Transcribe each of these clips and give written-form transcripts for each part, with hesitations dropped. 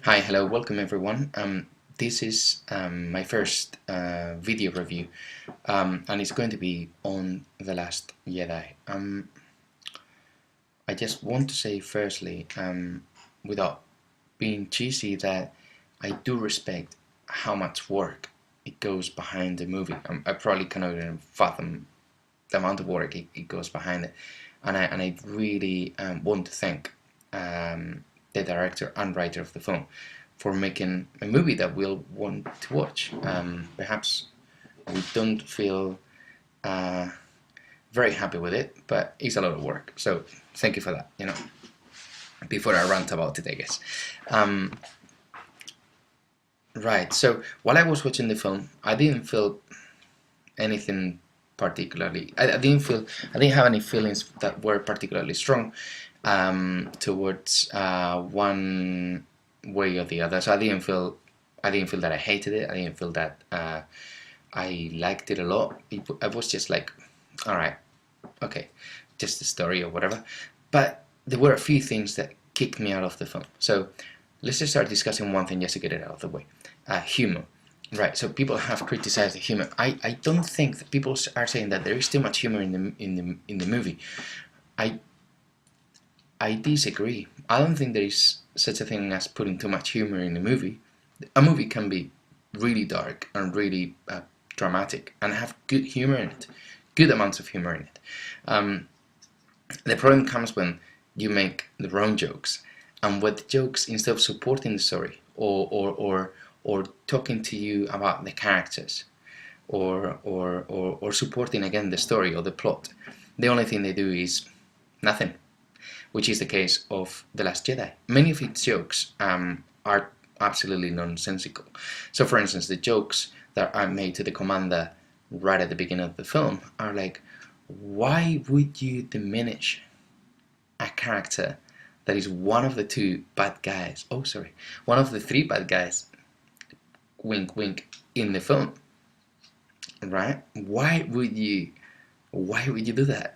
Hi, hello, welcome everyone. This is my first video review, and it's going to be on The Last Jedi. I just want to say firstly, without being cheesy, that I do respect how much work it goes behind the movie. I probably cannot even fathom the amount of work it goes behind it, and I really want to thank the director and writer of the film for making a movie that we'll want to watch. Perhaps we don't feel very happy with it, but it's a lot of work. So thank you for that. Before I rant about it, I guess. Right. So while I was watching the film, I didn't feel anything particularly. I didn't have any feelings that were particularly strong towards one way or the other. So I didn't feel that I hated it. I didn't feel that I liked it a lot. I was just like, all right, okay, just the story or whatever. But there were a few things that kicked me out of the film. So let's just start discussing one thing just to get it out of the way. Humor. Right, so people have criticized the humor. I don't think that people are saying that there is too much humor in the movie. I disagree. I don't think there is such a thing as putting too much humor in a movie. A movie can be really dark and really dramatic and have good humor in it, good amounts of humor in it. The problem comes when you make the wrong jokes, and what the jokes, instead of supporting the story or talking to you about the characters or supporting again the story or the plot, the only thing they do is nothing, which is the case of The Last Jedi. Many of its jokes are absolutely nonsensical. So for instance, the jokes that are made to the commander right at the beginning of the film are like, why would you diminish a character that is one of the two bad guys, one of the three bad guys, wink wink, in the film, right? Why would you do that?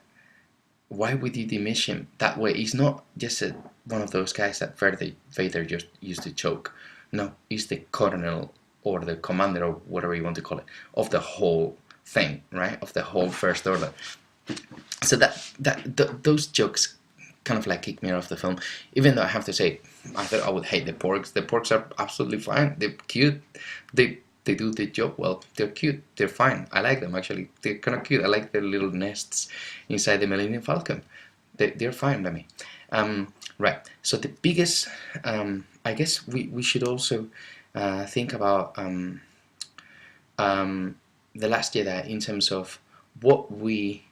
Why would you diminish him that way? He's not just one of those guys that Vader just used to choke. No, he's the colonel or the commander or whatever you want to call it of the whole thing, right? Of the whole First Order. So those jokes kind of like kick me out of the film. Even though I have to say, I thought I would hate the porks. The porks are absolutely fine. They're cute. They do the job well. They're cute. They're fine. I like them actually. They're kind of cute. I like their little nests inside the Millennium Falcon. They're fine by me. Right. So the biggest, I guess we should also think about The Last Jedi in terms of what we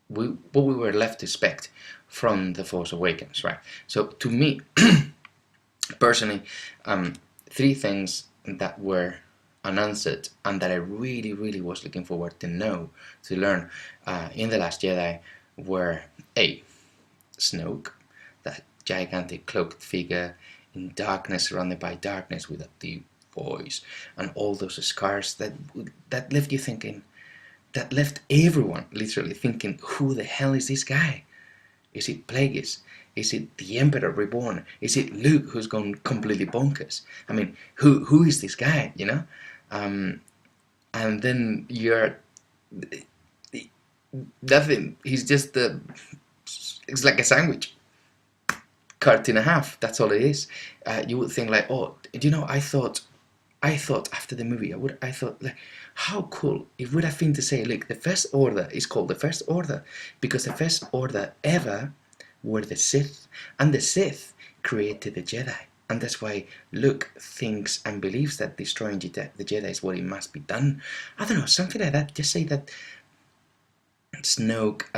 were left to expect from The Force Awakens, right? So to me, personally, three things that were unanswered and that I really was looking forward to learn in The Last Jedi were A, Snoke, that gigantic cloaked figure in darkness, surrounded by darkness with a deep voice, and all those scars that left you thinking, that left everyone literally thinking, who the hell is this guy? Is it Plagueis? Is it the Emperor Reborn? Is it Luke who's gone completely bonkers? I mean, who is this guy, And then you're nothing. He's just it's like a sandwich, cut in half. That's all it is. You would think like, oh, I thought after the movie, I thought like, how cool it would have been to say, look, the First Order is called the First Order because the First Order ever were the Sith, and the Sith created the Jedi, and that's why Luke thinks and believes that destroying the Jedi is what it must be done. I don't know, something like that. Just say that Snoke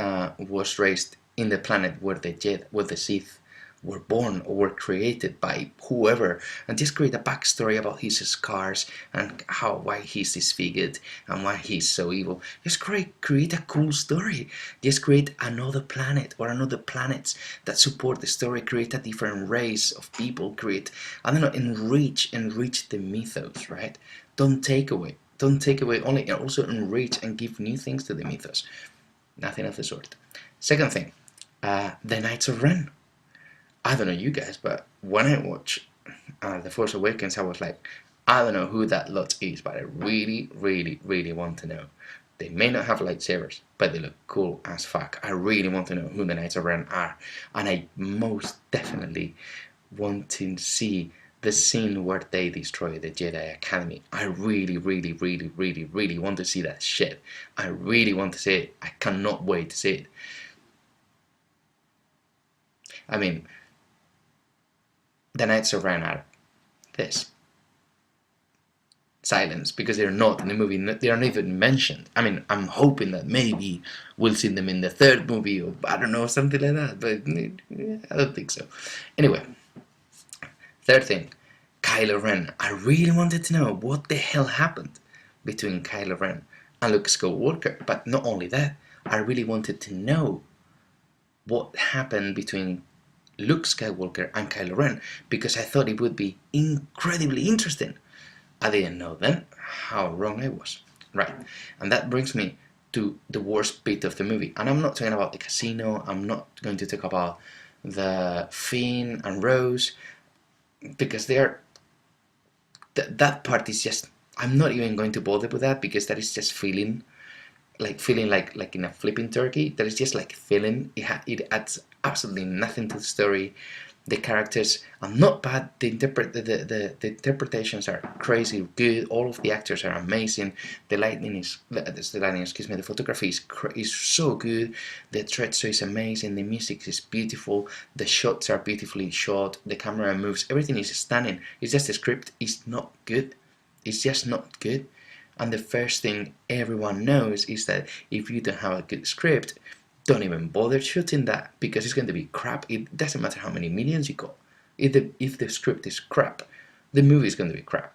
was raised in the planet where the Sith were born or were created by whoever, and just create a backstory about his scars and why he's disfigured and why he's so evil. Just create a cool story. Just create another planet or another planets that support the story. Create a different race of people. Create, I don't know, enrich the mythos, right? Don't take away, only also enrich and give new things to the mythos. Nothing of the sort. Second thing, the Knights of Ren. I don't know you guys, but when I watch The Force Awakens, I was like, I don't know who that lot is, but I really, really, really want to know. They may not have lightsabers, but they look cool as fuck. I really want to know who the Knights of Ren are, and I most definitely want to see the scene where they destroy the Jedi Academy. I really, really, really, really, really want to see that shit. I really want to see it. I cannot wait to see it. I mean, the Knights of Ren are this. Silence, because they're not in the movie, they are not even mentioned. I mean, I'm hoping that maybe we'll see them in the third movie, or I don't know, something like that, but I don't think so. Anyway, third thing, Kylo Ren. I really wanted to know what the hell happened between Kylo Ren and Luke Skywalker, but not only that, I really wanted to know what happened between Luke Skywalker and Kylo Ren, because I thought it would be incredibly interesting. I didn't know then how wrong I was. Right, and that brings me to the worst bit of the movie. And I'm not talking about the casino, I'm not going to talk about the Finn and Rose, because they're... that part is just... I'm not even going to bother with that, because that is just feeling like in a flipping turkey. That is just like feeling. It adds absolutely nothing to the story. The characters are not bad. The interpretations are crazy good. All of the actors are amazing. The photography is so good. The treachery is amazing. The music is beautiful. The shots are beautifully shot. The camera moves. Everything is stunning. It's just the script is not good. It's just not good. And the first thing everyone knows is that if you don't have a good script, don't even bother shooting that, because it's going to be crap. It doesn't matter how many millions you got. If the script is crap, the movie is going to be crap.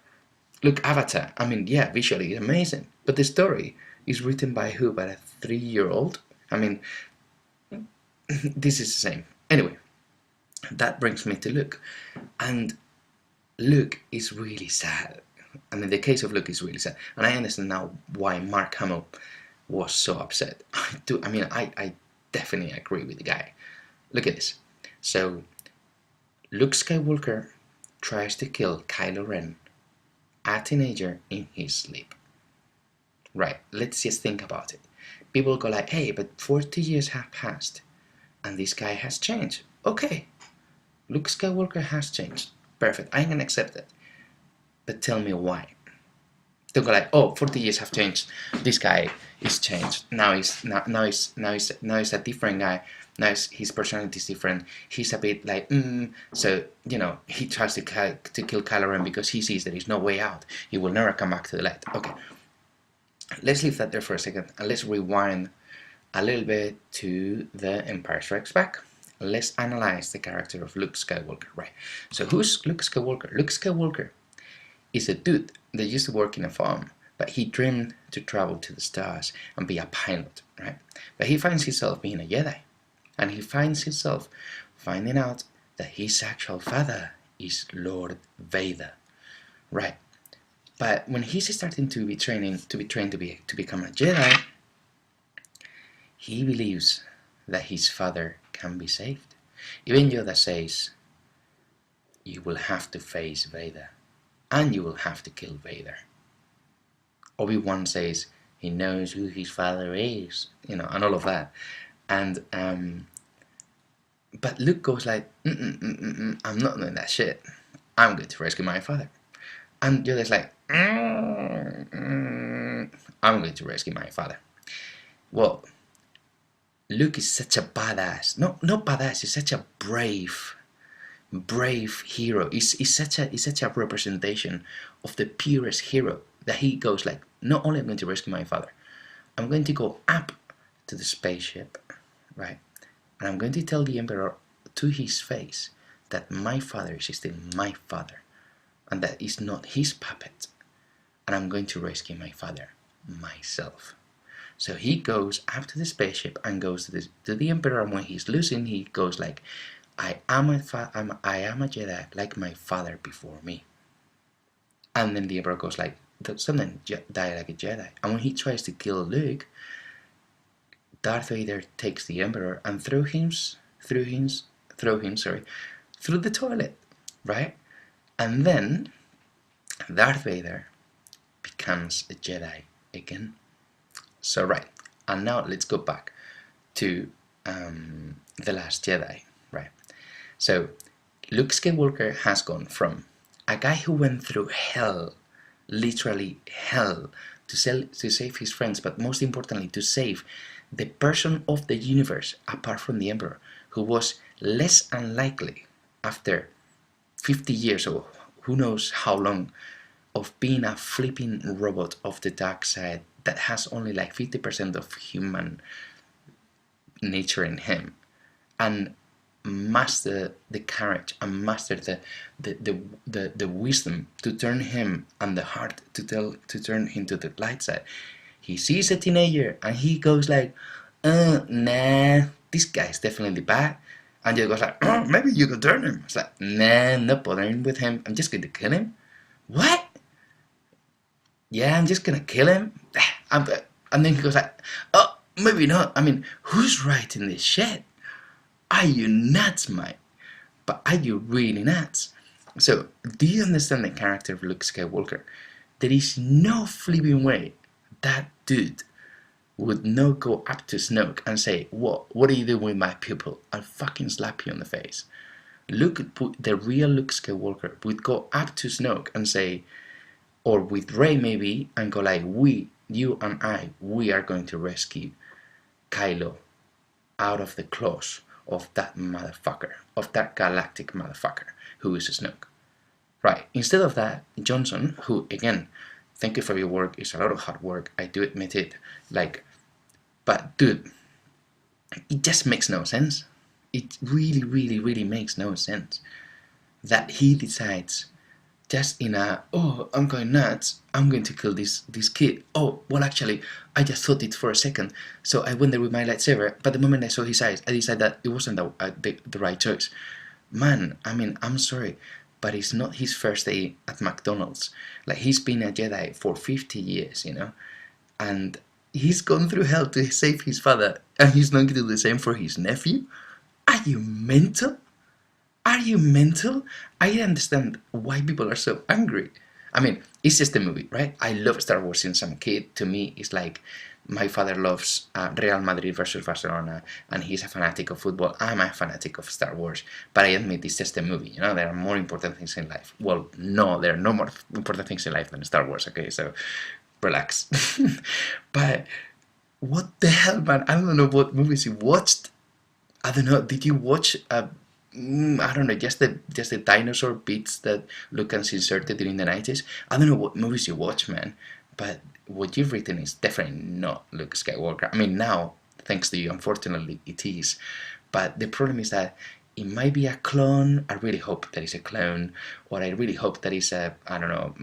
Look, Avatar. I mean, yeah, visually it's amazing, but the story is written by who? By a 3-year-old? I mean, this is the same. Anyway, that brings me to Luke. And Luke is really sad. I mean, the case of Luke is really sad. And I understand now why Mark Hamill was so upset. I definitely agree with the guy. Look at this. So, Luke Skywalker tries to kill Kylo Ren, a teenager, in his sleep. Right, let's just think about it. People go like, hey, but 40 years have passed, and this guy has changed. Okay, Luke Skywalker has changed. Perfect, I can accept it. But tell me why. Don't go like, oh, 40 years have changed. This guy is changed. Now he's a different guy. Now his personality is different. He's a bit like, so he tries to kill Kylo Ren because he sees there is no way out. He will never come back to the light. Okay, let's leave that there for a second, and let's rewind a little bit to The Empire Strikes Back. Let's analyze the character of Luke Skywalker. Right. So who's Luke Skywalker? Luke Skywalker is a dude that used to work in a farm, but he dreamed to travel to the stars and be a pilot, right? But he finds himself being a Jedi, and he finds himself finding out that his actual father is Lord Vader, right? But when he's starting to be trained to become a Jedi, he believes that his father can be saved. Even Yoda says, "You will have to face Vader. And you will have to kill Vader." Obi-Wan says he knows who his father is, and all of that. And but Luke goes like, I'm not doing that shit. I'm going to rescue my father. And Yoda's like, I'm going to rescue my father. Well, Luke is such a badass. No, not badass. He's such a brave hero. Is such a representation of the purest hero, that he goes like, not only I'm going to rescue my father, I'm going to go up to the spaceship, right, and I'm going to tell the Emperor to his face that my father is still my father, and that is not his puppet, and I'm going to rescue my father myself. So he goes up to the spaceship and goes to the Emperor, and when he's losing, he goes like, I am a Jedi like my father before me. And then the Emperor goes like, something die like a Jedi. And when he tries to kill Luke, Darth Vader takes the Emperor and throw him through the toilet, right? And then Darth Vader becomes a Jedi again. So right, and now let's go back to The Last Jedi, right? So Luke Skywalker has gone from a guy who went through hell, literally hell, to save his friends, but most importantly to save the person of the universe apart from the Emperor, who was less unlikely after 50 years or who knows how long of being a flipping robot of the dark side that has only like 50% of human nature in him, and master the courage and master the wisdom to turn him and the heart to turn him to the light side. He sees a teenager and he goes like, nah, this guy's definitely bad. And just goes like, oh, maybe you could turn him. It's like, nah, not bothering with him. I'm just going to kill him. What? Yeah, I'm just going to kill him. And then he goes like, oh, maybe not. I mean, who's writing this shit? Are you nuts, mate? But are you really nuts? So, do you understand the character of Luke Skywalker? There is no flipping way that dude would not go up to Snoke and say, what are you doing with my pupil? I'll fucking slap you on the face. The real Luke Skywalker would go up to Snoke and say, or with Rey maybe, and go like, you and I, we are going to rescue Kylo out of the claws of that motherfucker, of that galactic motherfucker who is Snoke. Right, instead of that, Johnson, who again, thank you for your work, it's a lot of hard work, I do admit it, like, but dude, it just makes no sense. It really, really, really makes no sense that he decides just in a, oh, I'm going nuts, I'm going to kill this kid. Oh, well actually, I just thought it for a second, so I went there with my lightsaber, but the moment I saw his eyes, I decided that it wasn't the right choice. Man, I mean, I'm sorry, but it's not his first day at McDonald's. Like, he's been a Jedi for 50 years, you know, and he's gone through hell to save his father, and he's not going to do the same for his nephew? Are you mental? Are you mental? I understand why people are so angry. I mean, it's just a movie, right? I love Star Wars since I'm a kid. To me, it's like my father loves Real Madrid versus Barcelona, and he's a fanatic of football. I'm a fanatic of Star Wars. But I admit it's just a movie, you know? There are more important things in life. Well, no, there are no more important things in life than Star Wars, okay? So, relax. But what the hell, man? I don't know what movies you watched. I don't know. Did you watch? I don't know. Just the dinosaur bits that Lucas inserted during the 90s. I don't know what movies you watch, man. But what you've written is definitely not Luke Skywalker. I mean, now, thanks to you, unfortunately, it is. But the problem is that it might be a clone. I really hope that it's a clone, or I really hope that it's a, I don't know,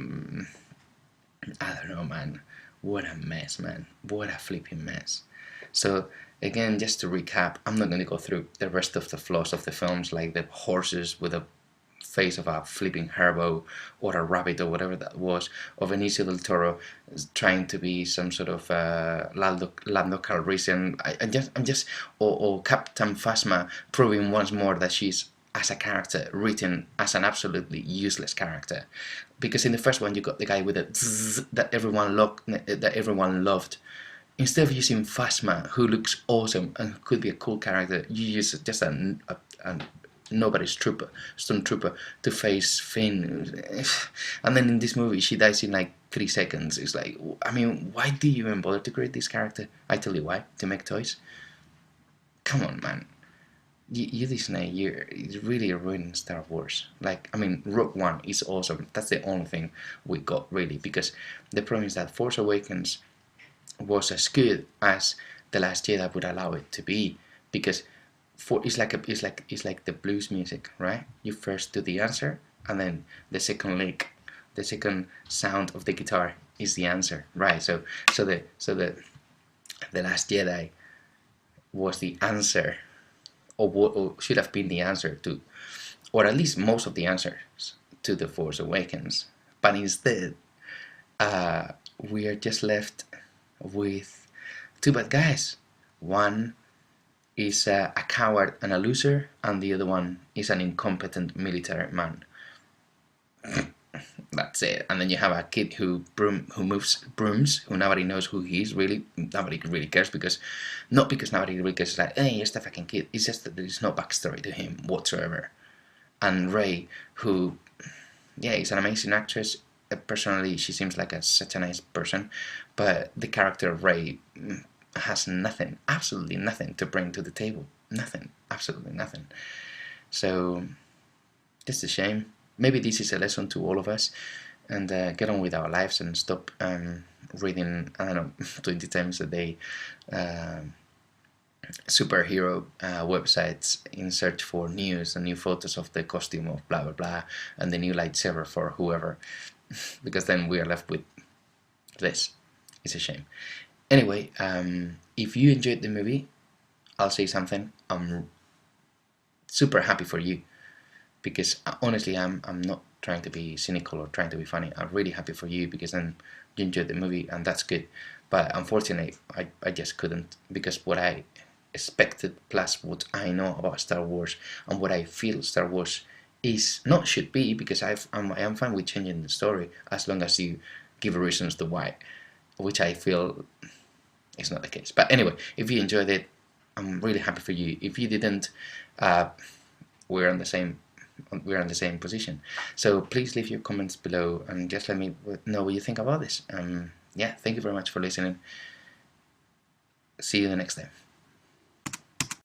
man. What a mess, man. What a flipping mess. So, again, just to recap, I'm not going to go through the rest of the flaws of the films, like the horses with a face of a flipping herbo or a rabbit or whatever that was, or Benicio del Toro trying to be some sort of Lando Calrissian. I'm just, or Captain Phasma proving once more that she's, as a character, written as an absolutely useless character. Because in the first one, you got the guy with a zzz that everyone loved. Instead of using Phasma, who looks awesome and could be a cool character, you use just a nobody's stormtrooper to face Finn. And then in this movie, she dies in like 3 seconds. It's like, I mean, why do you even bother to create this character? I tell you why, to make toys. Come on, man. You Disney, you're really ruining Star Wars. Like, I mean, Rogue One is awesome. That's the only thing we got, really. Because the problem is that Force Awakens was as good as The Last Jedi would allow it to be, because it's like the blues music, right? You first do the answer, and then the second sound of the guitar is the answer, right? So the Last Jedi was the answer, or should have been the answer to, or at least most of the answers to The Force Awakens. But instead, we are just left with two bad guys. One is a coward and a loser, and the other one is an incompetent military man. That's it. And then you have a kid who moves brooms, who nobody knows who he is. Really, nobody really cares, because not because nobody really cares. It's like, hey, it's the fucking kid. It's just that there is no backstory to him whatsoever. And Ray, who, yeah, is an amazing actress. Personally, she seems like such a nice person, but the character of Ray has nothing, absolutely nothing to bring to the table. Nothing, absolutely nothing. So, just a shame. Maybe this is a lesson to all of us, and get on with our lives and stop reading, I don't know, 20 times a day superhero websites in search for news and new photos of the costume of blah blah blah and the new lightsaber for whoever, because then we are left with this. It's a shame. Anyway, if you enjoyed the movie, I'll say something. I'm super happy for you, because honestly, I'm not trying to be cynical or trying to be funny. I'm really happy for you, because then you enjoyed the movie, and that's good. But unfortunately, I just couldn't, because what I expected plus what I know about Star Wars and what I feel Star Wars is, not should be, because I am fine with changing the story as long as you give reasons to why, which I feel is not the case. But anyway, if you enjoyed it, I'm really happy for you. If you didn't, we're in the same position. So please leave your comments below and just let me know what you think about this. Yeah, thank you very much for listening. See you the next time.